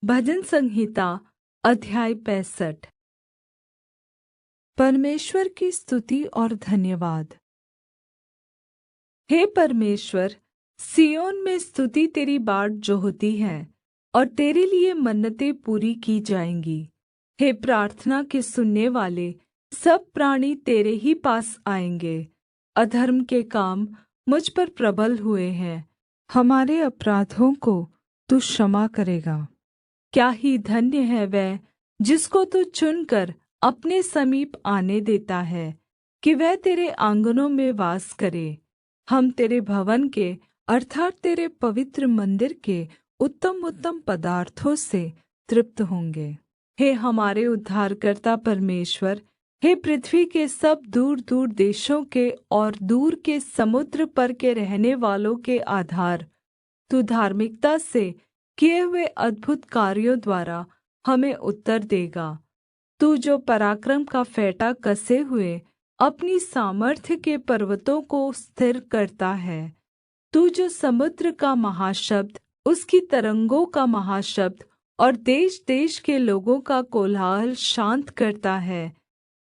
भजन संहिता अध्याय 65। परमेश्वर की स्तुति और धन्यवाद। हे परमेश्वर, सिय्योन में स्तुति तेरी बाट जोहती है और तेरे लिए मन्नतें पूरी की जाएंगी। हे प्रार्थना के सुनने वाले, सब प्राणी तेरे ही पास आएंगे। अधर्म के काम मुझ पर प्रबल हुए हैं, हमारे अपराधों को तू क्षमा करेगा। क्या ही धन्य है वह जिसको तू चुनकर अपने समीप आने देता है, कि वह तेरे आँगनों में वास करे। हम तेरे भवन के अर्थात् तेरे पवित्र मंदिर के उत्तम उत्तम पदार्थों से तृप्त होंगे। हे हमारे उद्धारकर्ता परमेश्वर, हे पृथ्वी के सब दूर दूर देशों के और दूर के समुद्र पर के रहने वालों के आधार, तू धार्मिकता से किए हुए अद्भुत कार्यों द्वारा हमें उत्तर देगा। तू जो पराक्रम का फेंटा कसे हुए अपनी सामर्थ्य के पर्वतों को स्थिर करता है, तू जो समुद्र का महाशब्द, उसकी तरंगों का महाशब्द और देश देश के लोगों का कोलाहल शान्त करता है,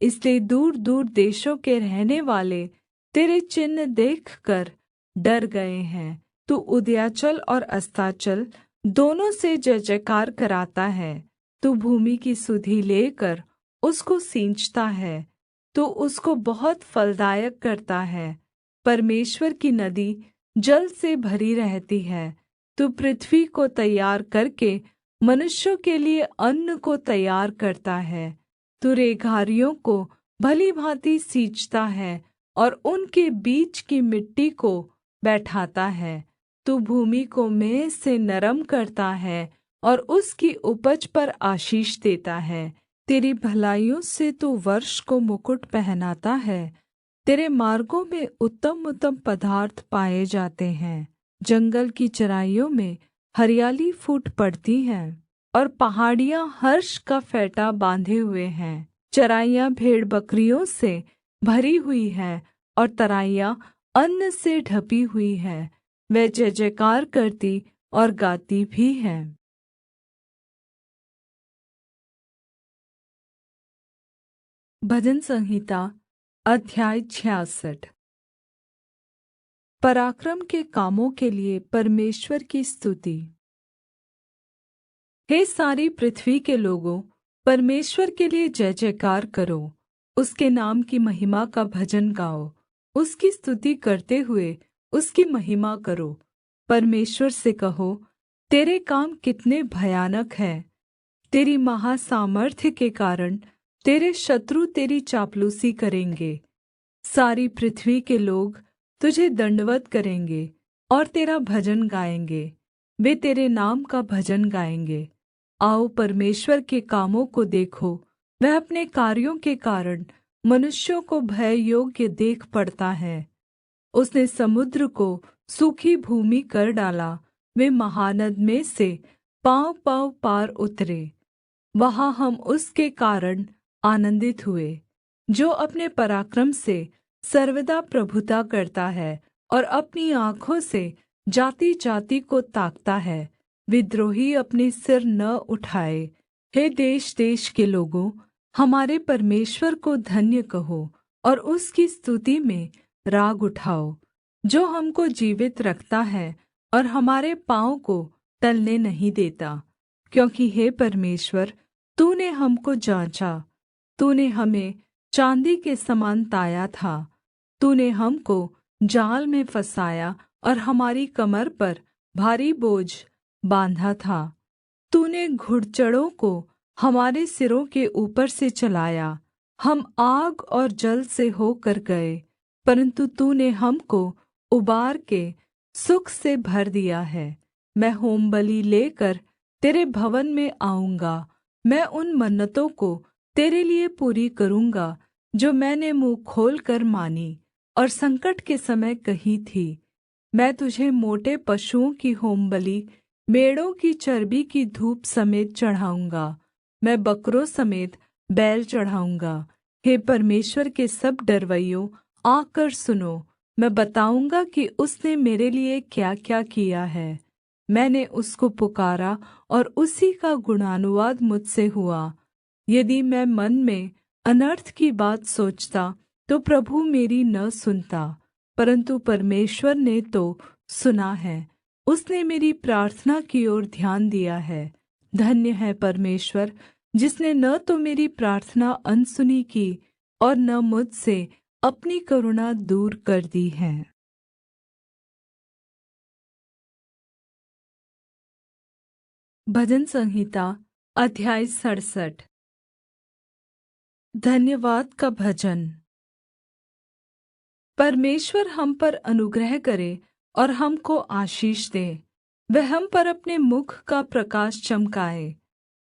इसलिए दूर दूर देशों के रहने वाले तेरे चिन्ह देखकर डर गए हैं। तू उदयाचल और अस्ताचल दोनों से जय जयकार कराता है। तू भूमि की सुधि लेकर उसको सींचता है, तू उसको बहुत फलदायक करता है। परमेश्वर की नदी जल से भरी रहती है। तू पृथ्वी को तैयार करके मनुष्यों के लिए अन्न को तैयार करता है। तू रेघारियों को भली भाँति सींचता है और उनके बीच की मिट्टी को बैठाता है। तू भूमि को मेंह से नरम करता है और उसकी उपज पर आशीष देता है। तेरी भलाइयों से तू वर्ष को मुकुट पहनाता है। तेरे मार्गों में उत्तम उत्तम पदार्थ पाए जाते हैं। जंगल की चराइयों में हरियाली फूट पड़ती है और पहाड़ियाँ हर्ष का फेंटा बांधे हुए हैं। चराइयाँ भेड़ बकरियों से भरी हुई है और तराइयाँ अन्न से ढपी हुई है। वे जय जयकार करती और गाती भी हैं। भजन संहिता अध्याय 66। पराक्रम के कामों के लिए परमेश्वर की स्तुति। हे सारी पृथ्वी के लोगों, परमेश्वर के लिए जय जयकार करो। उसके नाम की महिमा का भजन गाओ। उसकी स्तुति करते हुए उसकी महिमा करो। परमेश्वर से कहो, तेरे काम कितने भयानक हैं। तेरी महासामर्थ्य के कारण तेरे शत्रु तेरी चापलूसी करेंगे। सारी पृथ्वी के लोग तुझे दंडवत् करेंगे और तेरा भजन गाएंगे। वे तेरे नाम का भजन गाएंगे। आओ परमेश्वर के कामों को देखो। वह अपने कार्यों के कारण मनुष्यों को भय योग्य देख पड़ता है। उसने समुद्र को सूखी भूमि कर डाला। वे महानद में से पाँव पाँव पार उतरे। वहाँ हम उसके कारण आनन्दित हुए, जो अपने पराक्रम से सर्वदा प्रभुता करता है और अपनी आँखों से जाति जाति को ताकता है। विद्रोही अपने सिर न उठाए। हे देश देश के लोगों, हमारे परमेश्वर को धन्य कहो और उसकी स्तुति में राग उठाओ, जो हमको जीवित रखता है और हमारे पाँव को टलने नहीं देता। क्योंकि हे परमेश्वर, तूने हमको जाँचा। तूने हमें चाँदी के समान ताया था। तूने हमको जाल में फँसाया और हमारी कमर पर भारी बोझ बाँधा था। तूने घुड़चढ़ों को हमारे सिरों के ऊपर से चलाया। हम आग और जल से होकर गए, परन्तु तूने हमको उबार के सुख से भर दिया है। मैं होमबलि लेकर तेरे भवन में आऊँगा। मैं उन मन्नतों को तेरे लिए पूरी करूँगा जो मैंने मुँह खोलकर मानी और संकट के समय कही थी। मैं तुझे मोटे पशुओं की होमबलि, मेढ़ों की चर्बी की धूप समेत चढ़ाऊँगा। मैं बकरों समेत बैल चढ़ाऊँगा। हे परमेश्वर के सब डरवैयों, आकर सुनो। मैं बताऊँगा कि उसने मेरे लिए क्या क्या किया है। मैंने उसको पुकारा और उसी का गुणानुवाद मुझसे हुआ। यदि मैं मन में अनर्थ की बात सोचता तो प्रभु मेरी न सुनता, परन्तु परमेश्वर ने तो सुना है। उसने मेरी प्रार्थना की ओर ध्यान दिया है। धन्य है परमेश्वर, जिसने न तो मेरी प्रार्थना अनसुनी की और न मुझसे अपनी करुणा दूर कर दी है। भजन संहिता अध्याय 67। धन्यवाद का भजन। परमेश्वर हम पर अनुग्रह करे और हमको आशीष दे। वह हम पर अपने मुख का प्रकाश चमकाए,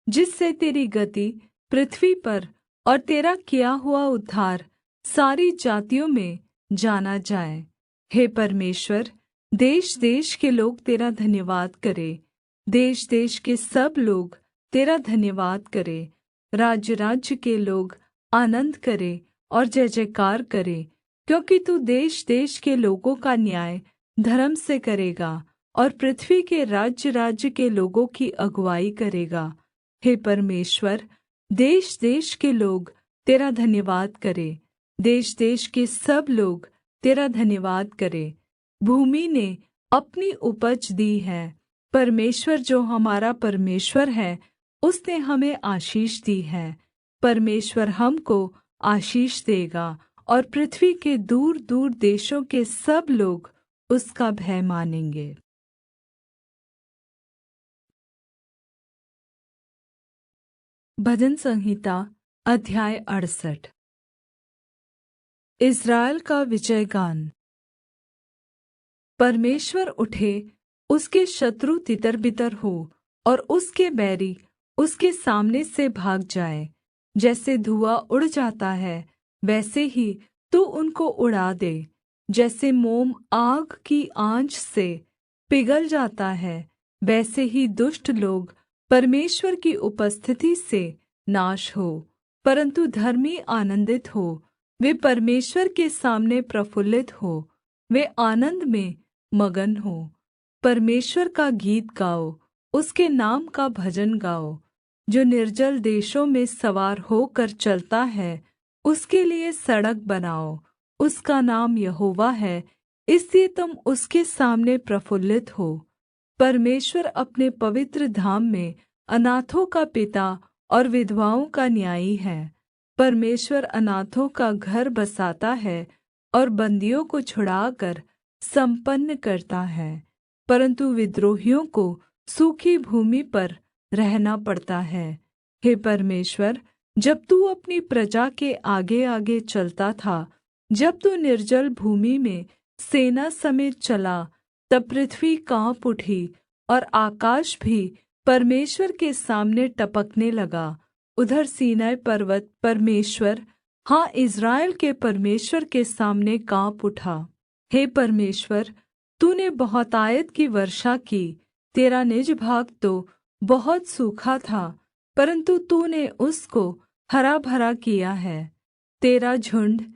जिससे तेरी गति पृथ्वी पर और तेरा किया हुआ उद्धार सारी जातियों में जाना जाए। हे परमेश्वर, देश देश के लोग तेरा धन्यवाद करें। देश देश के सब लोग तेरा धन्यवाद करें। राज्य राज्य के लोग आनन्द करें और जय जयकार करें, क्योंकि तू देश देश के लोगों का न्याय धर्म से करेगा और पृथ्वी के राज्य राज्य के लोगों की अगुआई करेगा। हे परमेश्वर, देश देश के लोग तेरा धन्यवाद करें। देश देश के सब लोग तेरा धन्यवाद करें। भूमि ने अपनी उपज दी है। परमेश्वर जो हमारा परमेश्वर है, उसने हमें आशीष दी है। परमेश्वर हमको आशीष देगा और पृथ्वी के दूर दूर देशों के सब लोग उसका भय मानेंगे। भजन संहिता अध्याय 68। इस्राएल का विजय गान। परमेश्वर उठे, उसके शत्रु तितर-बितर हो और उसके बैरी उसके सामने से भाग जाए। जैसे धुआं उड़ जाता है, वैसे ही तू उनको उड़ा दे। जैसे मोम आग की आँच से पिघल जाता है, वैसे ही दुष्ट लोग परमेश्वर की उपस्थिति से नाश हो। परन्तु धर्मी आनन्दित हो, वे परमेश्वर के सामने प्रफुल्लित हो, वे आनन्द में मगन हो। परमेश्वर का गीत गाओ, उसके नाम का भजन गाओ। जो निर्जल देशों में सवार होकर चलता है, उसके लिए सड़क बनाओ। उसका नाम यहोवा है, इसलिए तुम उसके सामने प्रफुल्लित हो। परमेश्वर अपने पवित्र धाम में अनाथों का पिता और विधवाओं का न्यायी है। परमेश्वर अनाथों का घर बसाता है और बन्दियों को छुड़ाकर सम्पन्न करता है। परन्तु विद्रोहियों को सूखी भूमि पर रहना पड़ता है। हे परमेश्वर, जब तू अपनी प्रजा के आगे आगे चलता था, जब तू निर्जल भूमि में सेना समेत चला, तब पृथ्वी काँप उठी और आकाश भी परमेश्वर के सामने टपकने लगा। उधर सीनै पर्वत परमेश्वर, हाँ, इस्राएल के परमेश्वर के सामने काँप उठा। हे परमेश्वर, तूने बहुतायत की वर्षा की। तेरा निज भाग तो बहुत सूखा था, परन्तु तूने उसको हरा भरा किया है। तेरा झुण्ड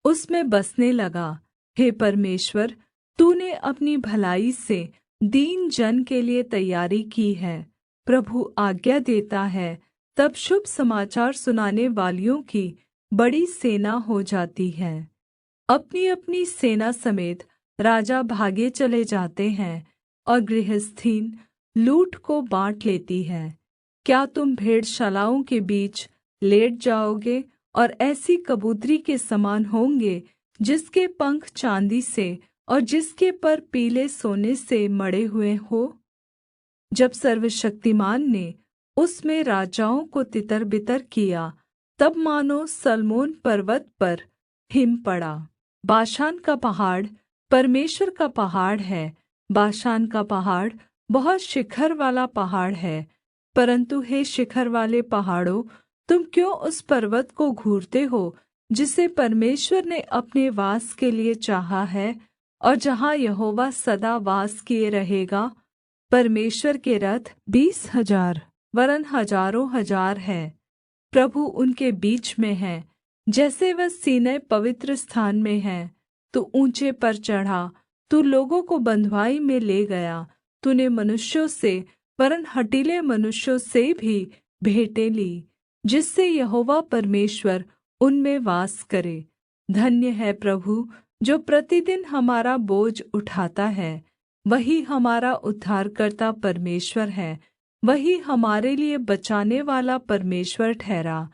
उसमें बसने लगा। हे परमेश्वर, तूने अपनी भलाई से दीन जन के लिए तैयारी की है। प्रभु आज्ञा देता है, तब शुभ समाचार सुनाने वालियों की बड़ी सेना हो जाती है। अपनी अपनी सेना समेत राजा भागे चले जाते हैं और गृहस्थीन लूट को बाँट लेती है। क्या तुम भेड़शालाओं के बीच लेट जाओगे और ऐसी कबूतरी के समान होंगे जिसके पंख चाँदी से और जिसके पर पीले सोने से मढ़े हुए हो? जब सर्वशक्तिमान ने उसमें राजाओं को तितर-बितर किया, तब मानो सल्मोन पर्वत पर हिम पड़ा। बाशान का पहाड़ परमेश्वर का पहाड़ है। बाशान का पहाड़ बहुत शिखर वाला पहाड़ है। परन्तु हे शिखर वाले पहाड़ों, तुम क्यों उस पर्वत को घूरते हो जिसे परमेश्वर ने अपने वास के लिए चाहा है और जहाँ यहोवा सदा वास किए रहेगा? परमेश्वर के रथ 20,000 वरन् हजारों हजार है। प्रभु उनके बीच में है। जैसे वह सीनै पवित्र स्थान में है, तू ऊँचे पर चढ़ा, तू लोगों को बँधुआई में ले गया। तूने मनुष्यों से वरन् हठीले मनुष्यों से भी भेंटें ली, जिससे यहोवा परमेश्वर उनमें वास करे। धन्य है प्रभु जो प्रतिदिन हमारा बोझ उठाता है। वही हमारा उद्धारकर्ता परमेश्वर है, वही हमारे लिए बचाने वाला परमेश्वर ठहरा।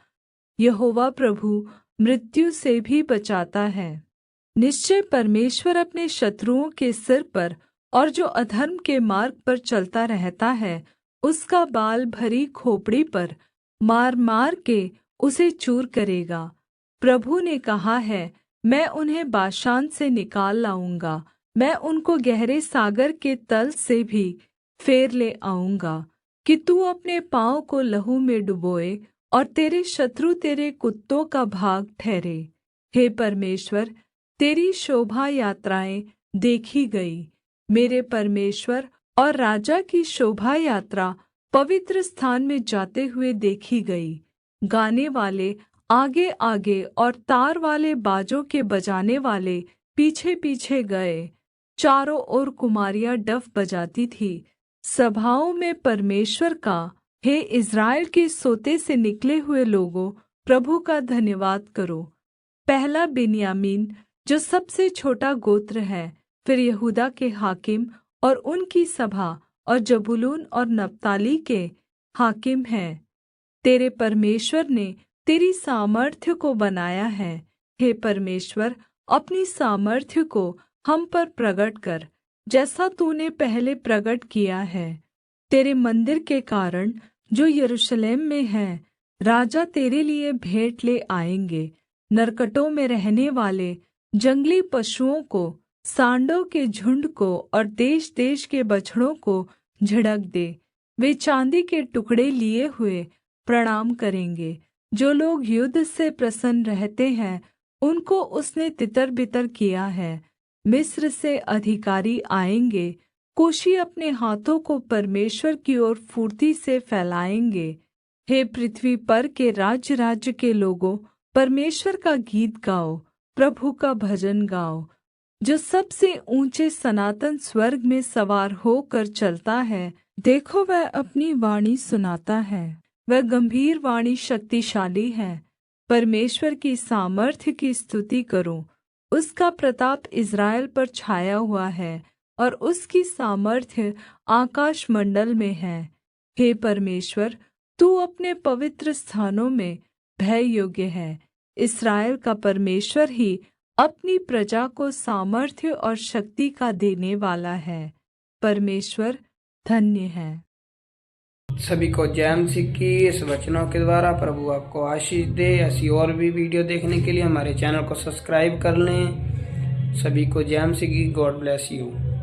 यहोवा प्रभु मृत्यु से भी बचाता है। निश्चय परमेश्वर अपने शत्रुओं के सिर पर और जो अधर्म के मार्ग पर चलता रहता है, उसका बाल भरी खोपड़ी पर मार मार के उसे चूर करेगा। प्रभु ने कहा है, मैं उन्हें बाशान से निकाल लाऊंगा, मैं उनको गहरे सागर के तल से भी फेर ले आऊँगा, कि तू अपने पाँव को लहू में डुबोए और तेरे शत्रु तेरे कुत्तों का भाग ठहरे। हे परमेश्वर, तेरी शोभा यात्राएं देखी गई। मेरे परमेश्वर और राजा की शोभा यात्रा पवित्र स्थान में जाते हुए देखी गई। गाने वाले आगे आगे और तार वाले बाजों के बजाने वाले पीछे पीछे गए। चारों ओर कुमारियाँ डफ बजाती थी। सभाओं में परमेश्वर का, हे इस्राएल के सोते से निकले हुए लोगों, प्रभु का धन्यवाद करो। पहला बिन्यामीन जो सबसे छोटा गोत्र है, फिर यहूदा के हाकिम और उनकी सभा, और जबूलून और नप्ताली के हाकिम हैं। तेरे परमेश्वर ने तेरी सामर्थ्य को बनाया है। हे परमेश्वर, अपनी सामर्थ्य को हम पर प्रगट कर, जैसा तूने पहले प्रगट किया है। तेरे मंदिर के कारण जो यरूशलेम में है, राजा तेरे लिए भेंट ले आएंगे। नरकटों में रहने वाले जंगली पशुओं को, सांडों के झुंड को और देश देश के बछड़ों को झिड़क दे। वे चांदी के टुकड़े लिए हुए प्रणाम करेंगे। जो लोग युद्ध से प्रसन्न रहते हैं, उनको उसने तितर बितर किया है। मिस्र से अधिकारी आएंगे, कूशी अपने हाथों को परमेश्वर की ओर फुर्ती से फैलाएंगे। हे पृथ्वी पर के राज्य राज्य के लोगों, परमेश्वर का गीत गाओ, प्रभु का भजन गाओ। जो सबसे ऊंचे सनातन स्वर्ग में सवार होकर चलता है, देखो वह अपनी वाणी सुनाता है। वह गंभीर वाणी शक्तिशाली है। परमेश्वर की सामर्थ्य की स्तुति करो। उसका प्रताप इस्राएल पर छाया हुआ है और उसकी सामर्थ्य आकाश मंडल में है। हे परमेश्वर, तू अपने पवित्र स्थानों में भय योग्य है। इस्राएल का परमेश्वर ही अपनी प्रजा को सामर्थ्य और शक्ति का देने वाला है। परमेश्वर धन्य है। सभी को जय मसीह की। इस वचनों के द्वारा प्रभु आपको आशीष दे। ऐसी और भी वीडियो देखने के लिए हमारे चैनल को सब्सक्राइब कर लें। सभी को जय मसीह की। God bless you.